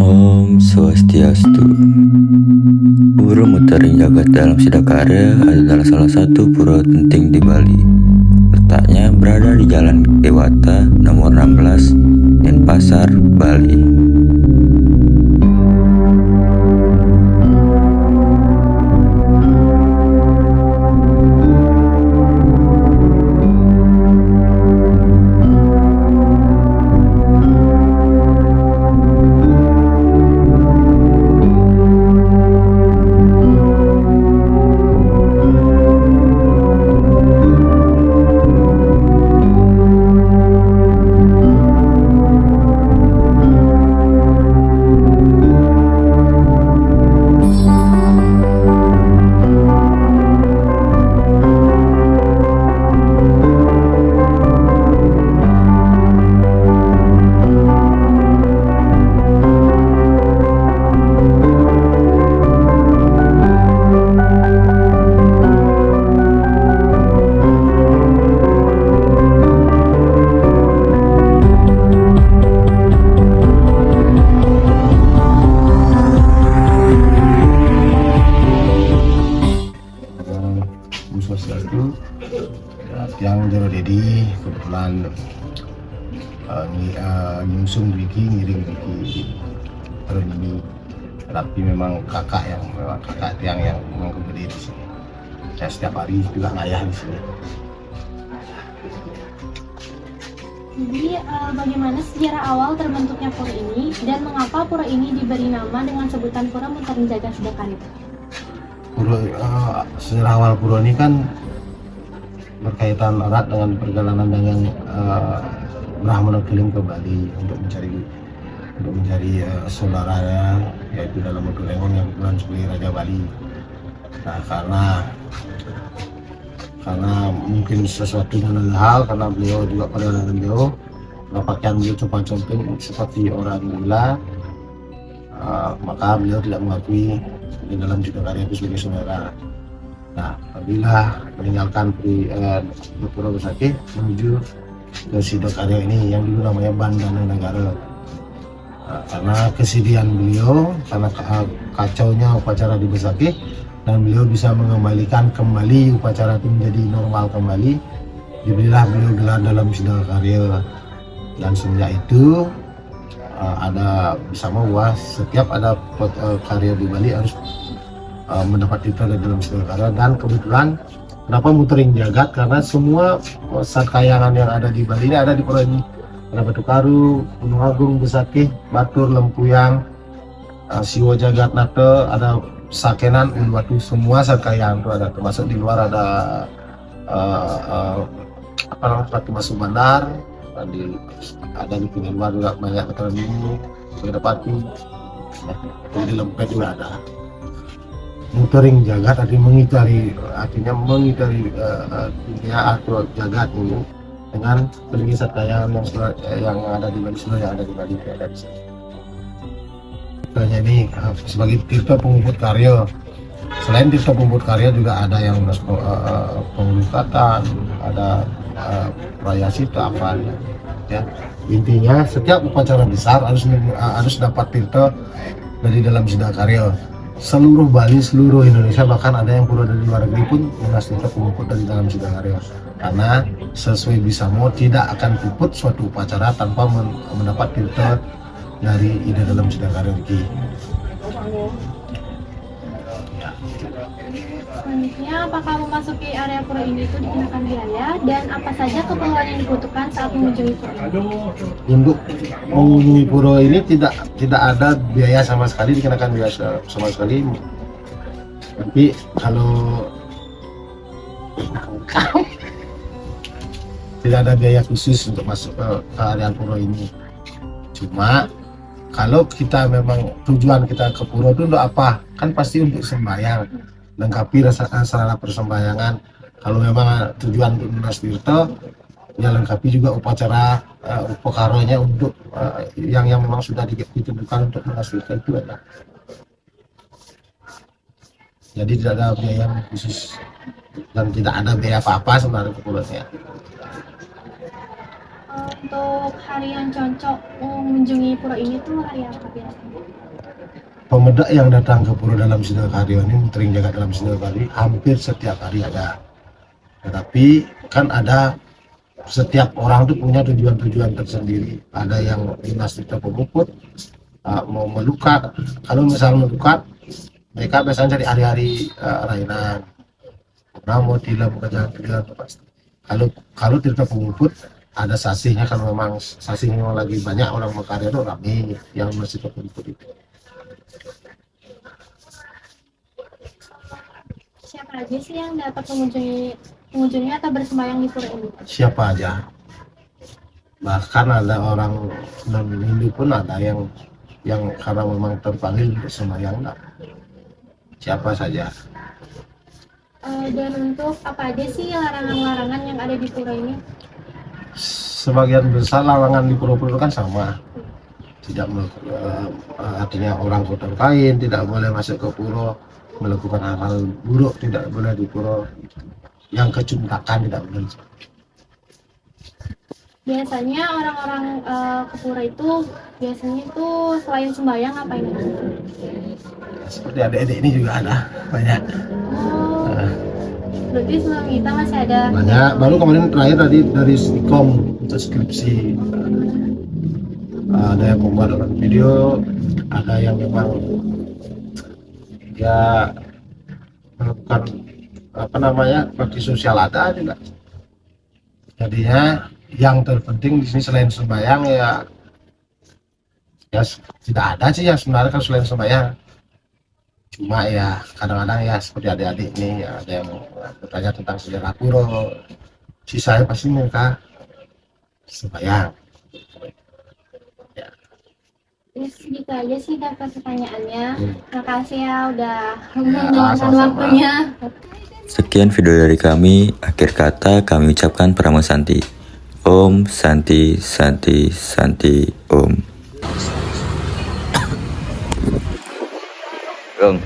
Om Swastiastu. Pura Mutaring Jagat dalam Sidakarya adalah salah satu pura penting di Bali. Letaknya berada di Jalan Dewata nomor 16, Denpasar, Bali. Swastiastu. Yang jero dedi kebetulan nyungsung Wiki, ngiring Wiki tahun ini, tapi memang kakak tiang yang memang berdiri di sini. Saya setiap hari juga ngayah di sini. Jadi bagaimana sejarah awal terbentuknya pura ini dan mengapa pura ini diberi nama dengan sebutan Pura Mutaring Jagat Sidakarya? Sejarah awal pura ini kan berkaitan erat dengan perjalanan dengan Brahmana keliling ke Bali untuk mencari saudaranya, yaitu dalam bentuk Lengon yang kebetulan sebagai Raja Bali. Nah, karena mungkin sesuatu dan hal, karena beliau juga perjalanan jauh, pakaian beliau compang-camping seperti orang gila, maka beliau tidak mengakui di dalam Sidakarya itu sebagai saudara. Nah, apabila meninggalkan Pura Besakih menuju ke Sidakarya ini yang dulu namanya Bandana Negara. Nah, karena kesedihan beliau, karena kacaunya upacara di Besakih, dan beliau bisa mengembalikan kembali upacara itu menjadi normal kembali, diberilah beliau gelar dalam Sidakarya. Dan semenjak itu ada bersama bahwa setiap ada karya di Bali harus mendapat titel dalam Sidakarya. Dan kebetulan kenapa Mutaring Jagat, karena semua sarkayangan yang ada di Bali ini ada di pura ini. Ada Batu Karu, Gunung Agung, Besakih, Batur, Lempuyang, Siwo Jagat Nate, ada Sakenan, Uluwatu, semua sarkayangan itu ada. Termasuk di luar ada Ratu Masuk Bandar, ada di pinggir luar juga banyak Betara Mini, Bedapati, di Lempet juga ada. Mutaring Jagat artinya mengitari dunia atau jagat ini dengan pelinggi sarkayangan yang ada di Bali, seluruh yang ada di Bali ada di sini. Hanya ini sebagai tirta pengumpul karya. Selain tirta pengumpul karya juga ada yang pengelukatan, ada prayasita apa ya. Intinya setiap upacara besar harus dapat tirta dari dalam Sidakarya. Seluruh Bali, seluruh Indonesia, bahkan ada yang pura dari luar negeri pun tirta pengumpul dari dalam Sidakarya. Karena sesuai Bisamo tidak akan puput suatu upacara tanpa mendapat tirta dari ide dalam Sidakarya ini. Selanjutnya, apakah memasuki area pura ini itu dikenakan biaya dan apa saja keperluan yang dibutuhkan saat mengunjungi pura ini? Untuk mengunjungi pura ini tidak ada biaya sama sekali, dikenakan biaya sama sekali. Tapi kalau tidak ada biaya khusus untuk masuk ke area pura ini. Cuma kalau kita memang tujuan kita ke pura itu untuk apa? Kan pasti untuk sembahyang, lengkapi sarana persembahyangan. Kalau memang tujuan untuk lunas tirta, ya lengkapi juga upacara upakaronya untuk yang memang sudah ditentukan untuk lunas tirta itu ada. Jadi tidak ada biaya khusus dan tidak ada biaya apa-apa sebenarnya ke puranya. Untuk hari yang cocok mengunjungi pura ini tuh hari apa biasanya? Pemuda yang datang ke Pura Dalam Sindang Karyo ini, Mentering Jagat Dalam Sindang Karyo, hampir setiap hari ada. Tetapi kan ada, setiap orang tuh punya tujuan-tujuan tersendiri. Ada yang dinas kita pemuput, mau melukat. Kalau misalnya melukat, mereka biasanya cari hari-hari rainan. Nah, mau tilam kerjaan pasti. Kalau tidak pemuput, ada sasihnya. Kalau memang sasihnya lagi banyak orang berkarya itu rame yang masih pemuput itu. Siapa aja sih yang dapat mengunjungi atau bersembahyang di pura ini? Siapa aja, bahkan ada orang non Hindu pun ada yang karena memang terpanggil untuk sembahyang, siapa saja. Dan untuk apa aja sih larangan-larangan yang ada di pura ini? Sebagian besar larangan di pura-pura kan sama, tidak artinya orang kotor kain tidak boleh masuk ke pura, melakukan hal-hal buruk tidak boleh di pura, yang kecuntakan tidak boleh. Biasanya orang-orang ke pura itu biasanya itu selain sembahyang ngapain? Seperti adik-adik ini juga ada banyak. Oh, berarti sebelum kita masih ada Banyak. Baru kemarin terakhir tadi dari Stikom untuk skripsi. Ada yang membuat video, ada yang memang ya melakukan bakti sosial, ada juga. Jadinya yang terpenting di sini selain sembahyang ya tidak ada sih yang sebenarnya kan selain sembahyang. Cuma ya kadang-kadang ya seperti adik-adik ini ya, ada yang bertanya tentang sejarah pura, sisanya pasti mereka sembahyang. Segitu aja sih dapat pertanyaannya. Makasih ya udah sama-sama. meluangkan waktunya. Sekian video dari kami. Akhir kata kami ucapkan Pramu Santi. Om Santi Santi Santi Om. Om.